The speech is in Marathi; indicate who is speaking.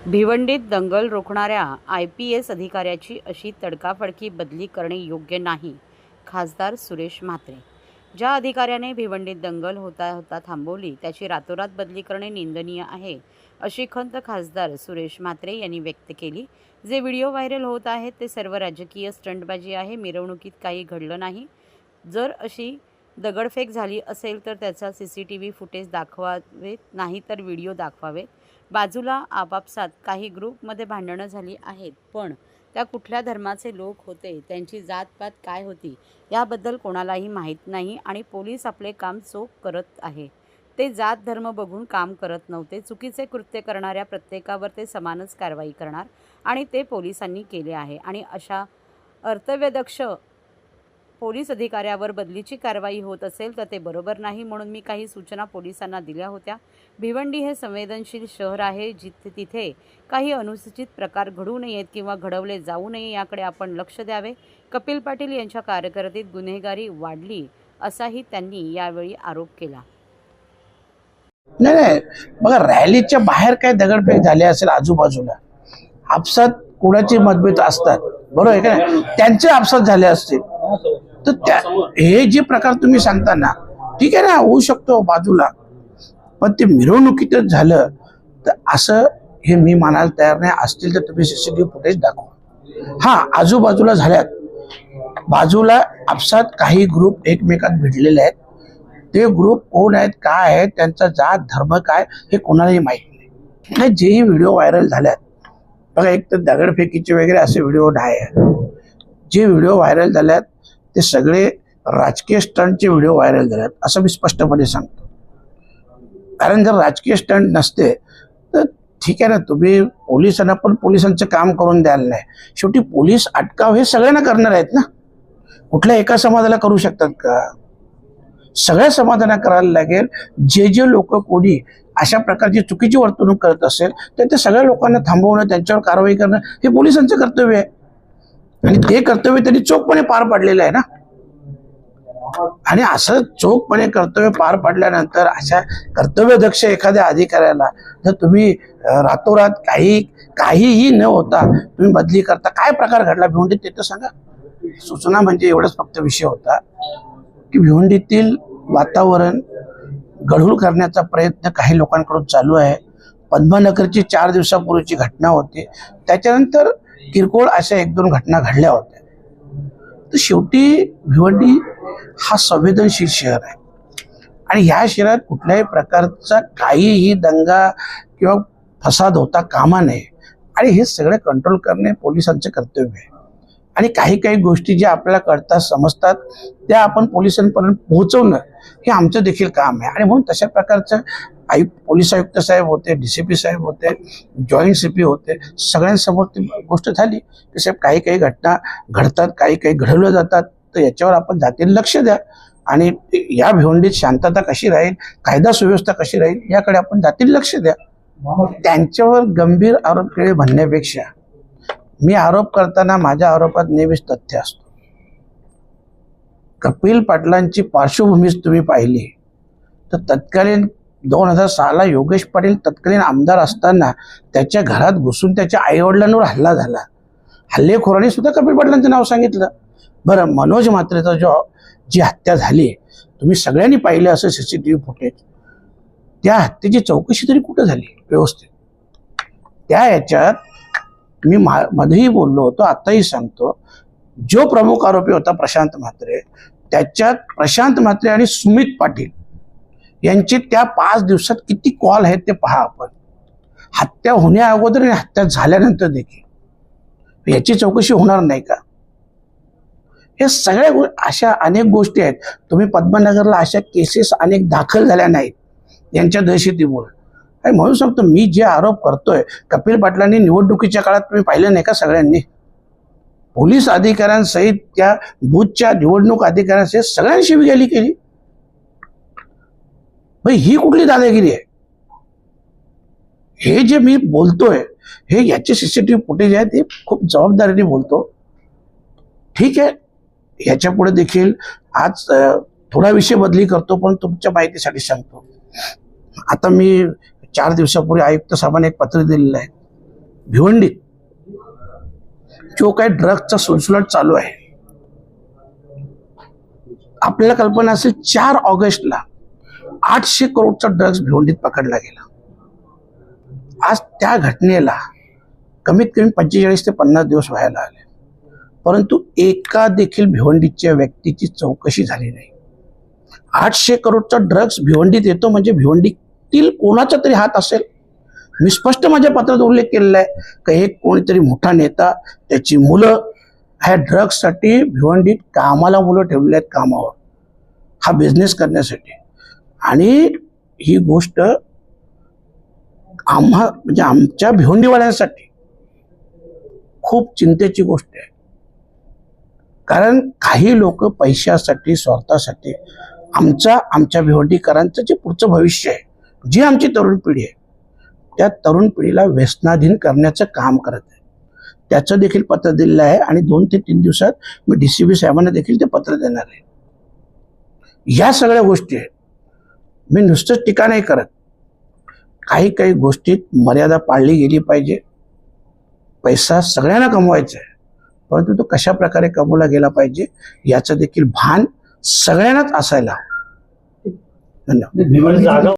Speaker 1: भिवंडीत दंगल रोखणाऱ्या IPS अधिकाऱ्याची अशी तडकाफडकी बदली करणे योग्य नाही, खासदार सुरेश म्हात्रे. ज्या अधिकाऱ्याने भिवंडीत दंगल होता होता थांबवली त्याची रातोरात बदली करणे निंदनीय आहे, अशी खंत खासदार सुरेश म्हात्रे यांनी व्यक्त केली. जे व्हिडिओ व्हायरल होत आहेत ते सर्व राजकीय स्टंटबाजी आहे. मिरवणुकीत काही घडलं नाही. जर अशी दगडफेक झाली असेल तर त्याचा CCTV फुटेज दाखवावेत, नाही तर व्हिडिओ दाखवावेत. बाजूला आपापसात काही ग्रुपमध्ये भांडणं झाली आहेत, पण त्या कुठल्या धर्माचे लोक होते, त्यांची जातपात काय होती याबद्दल कोणालाही माहीत नाही आणि पोलीस आपले काम चोख करत आहे. ते जात धर्म बघून काम करत नव्हते. चुकीचे कृत्य करणाऱ्या प्रत्येकावर ते समानच कारवाई करणार आणि ते पोलिसांनी केले आहे. आणि अशा अर्थव्यदक्ष पोलीस अधिकाऱ्यावर बदलीची कारवाई होत असेल तर ते बरोबर नाही, म्हणून मी काही सूचना पोलिसांना दिल्या होत्या. भिवंडी हे संवेदनशील शहर आहे. तिथे काही अनुचित प्रकार घडू नयेत किंवा घडवले जाऊ नये याकडे आपण लक्ष द्यावे. कपिल पाटील यांच्या कारकिर्दीत गुन्हेगारी वाढली असाही त्यांनी यावेळी आरोप केला.
Speaker 2: नाही नाही, बघा, रॅलीच्या बाहेर काय दगडफेक झाली असेल आजूबाजूला, आपसात कोणाचे मतभेद असतात, बरोबर आहे का, त्यांचे आपसात झाले असतील तर हे जे प्रकार तुम्ही सांगता ना, ठीक आहे ना, होऊ शकतो बाजूला, पण ते मिरवणुकीतच झालं तर असं हे मी मानायला तयार नाही. असतील तर तुम्ही CCTV फुटेज दाखवा. हा, आजूबाजूला झाल्यात, बाजूला आपसात काही ग्रुप एकमेकात भिडलेले आहेत. ते ग्रुप कोण आहेत, काय आहेत, त्यांचा जात धर्म काय हे कोणालाही माहीत नाही. जेही व्हिडिओ व्हायरल झाल्यात, बघा, एक तर दगडफेकीचे वगैरे असे व्हिडिओ नाही आहेत. जे व्हिडिओ व्हायरल झाल्यात ते सगळे राजकीय स्टंटचे व्हिडिओ व्हायरल झाल्यात असं मी स्पष्टपणे सांगतो. कारण जर राजकीय स्टंट नसते तर ठीक आहे ना, तुम्ही पोलिसांना पण पोलिसांचं काम करून द्याल नाही. शेवटी पोलीस अटकाव हे सगळ्यांना करणार आहेत ना, कुठल्या एका समाजाला करू शकतात का? सगळ्या समाजांना करायला लागेल. जे जे लोक कोणी अशा प्रकारची चुकीची वर्तणूक करत असेल तर ते सगळ्या लोकांना थांबवणं, त्यांच्यावर कारवाई करणं हे पोलिसांचं कर्तव्य आहे आणि ते कर्तव्य त्यांनी चोखपणे पार पाडलेलं आहे ना. आणि असं चोखपणे कर्तव्य पार पाडल्यानंतर अशा कर्तव्यदक्ष एखाद्या अधिकाऱ्याला जर तुम्ही रातोरात काहीही न होता तुम्ही बदली करता, काय प्रकार घडला भिवंडीत ते तर सांगा. सूचना म्हणजे एवढाच फक्त विषय होता की भिवंडीतील वातावरण गढूळ करण्याचा प्रयत्न काही लोकांकडून चालू आहे. पद्मनगरची 4 दिवसापूर्वीची घटना होती, त्याच्यानंतर किरकोळ अशा 1-2 घटना घडल्या होत्या. तर शेवटी भिवंडी हा संवेदनशील शहर आहे आणि ह्या शहरात कुठल्याही प्रकारचा काहीही दंगा किंवा फसाद होता कामा नये आणि हे सगळे कंट्रोल करणे पोलिसांचे कर्तव्य आहे. आणि काही काही गोष्टी ज्या आपल्याला कळतात, समजतात, त्या आपण पोलिसांपर्यंत पोहोचवणं हे आमचं देखील काम आहे. आणि म्हणून तशा प्रकारचं पोलीस आयुक्त साहेब होते, DCP साहेब होते, जॉईंट CP होते, सगळ्यांसमोर ती गोष्ट झाली की साहेब काही काही घटना घडतात, काही काही घडवल्या जातात, तर याच्यावर आपण जातीने लक्ष द्या आणि या भिवंडीत शांतता कशी राहील, कायदा सुव्यवस्था कशी राहील याकडे आपण जातीने लक्ष द्या. त्यांच्यावर गंभीर आरोप केले म्हणण्यापेक्षा मी आरोप करताना माझ्या आरोपात नेहमीच तथ्य असतो. कपिल पाटलांची पार्श्वभूमीच तुम्ही पाहिली तर तत्कालीन 2006ला योगेश पाटील तत्कालीन आमदार असताना त्याच्या घरात घुसून त्याच्या आईवडिलांवर हल्ला झाला. हल्लेखोरांनी सुद्धा कपिल पाटलांचं नाव सांगितलं. बरं, मनोज म्हात्रेचा जी हत्या झाली तुम्ही सगळ्यांनी पाहिलं असं CCTV फुटेज, त्या हत्येची चौकशी तरी कुठं झाली व्यवस्थित? त्या याच्यात मी मध्येही बोललो होतो, आताही सांगतो, जो प्रमुख आरोपी होता प्रशांत म्हात्रे, त्याच्यात प्रशांत म्हात्रे आणि सुमित पाटील यांचे त्या 5 दिवसात किती कॉल आहेत ते पहा आपण. हत्या होण्या अगोदर आणि हत्या झाल्यानंतर देखील याची चौकशी होणार नाही का? हे सगळ्या अशा अनेक गोष्टी आहेत. तुम्ही पद्मनगरला अशा केसेस अनेक दाखल झाल्या नाहीत यांच्या दहशतीमुळे. आणि म्हणून सांगतो, मी जे आरोप करतोय, कपिल पाटलांनी निवडणुकीच्या काळात तुम्ही पाहिलं नाही का, सगळ्यांनी पोलीस अधिकाऱ्यांसहित त्या बूथच्या निवडणूक अधिकाऱ्यांसहित सगळ्यांनी शिवीगाळी केली. भाई, ही कुठली दादागिरी आहे? हे जे मी बोलतोय हे याचे CCTV फुटेज आहेत, हे खूप जबाबदारीने बोलतो. ठीक आहे, याच्या पुढे देखील आज थोडा विषय बदली करतो, पण तुमच्या माहितीसाठी सांगतो. आता मी 4 दिवसापूर्वी आयुक्त साहेबांनी एक पत्र दिलेलं आहे भिवंडीत जो काही ड्रग्सचा सुलसुलाट चालू आहे, आपल्याला कल्पना असेल 4 ऑगस्टला 800 करोडचा ड्रग्स भिवंडीत पकडला गेला. आज त्या घटनेला कमीत कमी 45 ते 50 दिवस व्हायला आले, परंतु एका देखील भिवंडीच्या व्यक्तीची चौकशी झाली नाही. 800 करोडचा ड्रग्स भिवंडीत येतो म्हणजे भिवंडीतील कोणाचा तरी हात असेल. मी स्पष्ट माझ्या पत्रात उल्लेख केलेला आहे की एक कोणीतरी मोठा नेता, त्याची मुलं ह्या ड्रग्ससाठी भिवंडीत कामाला मुलं ठेवलेली आहेत, कामावर हा बिझनेस करण्यासाठी. आणि ही गोष्ट म्हणजे आमच्या भिवंडीवाल्यांसाठी खूप चिंतेची गोष्ट आहे. कारण काही लोक पैशासाठी, स्वार्थासाठी आमच्या भिवंडीकरांचं जे पुढचं भविष्य आहे, जी आमची तरुण पिढी आहे, त्या तरुण पिढीला व्यसनाधीन करण्याचं काम करत आहे. त्याचं देखील पत्र दिलेलं आहे आणि 2 ते 3 दिवसात मी DCP साहेबांना देखील ते पत्र देणार आहे. या सगळ्या गोष्टी आहेत. मी नुसतंच टीका नाही करत, काही गोष्टीत मर्यादा पाळली गेली पाहिजे. पैसा सगळ्यांना कमवायचा आहे, परंतु तो कशा प्रकारे कमवला गेला पाहिजे याचं देखील भान सगळ्यांनाच असायला हवं. धन्यवाद.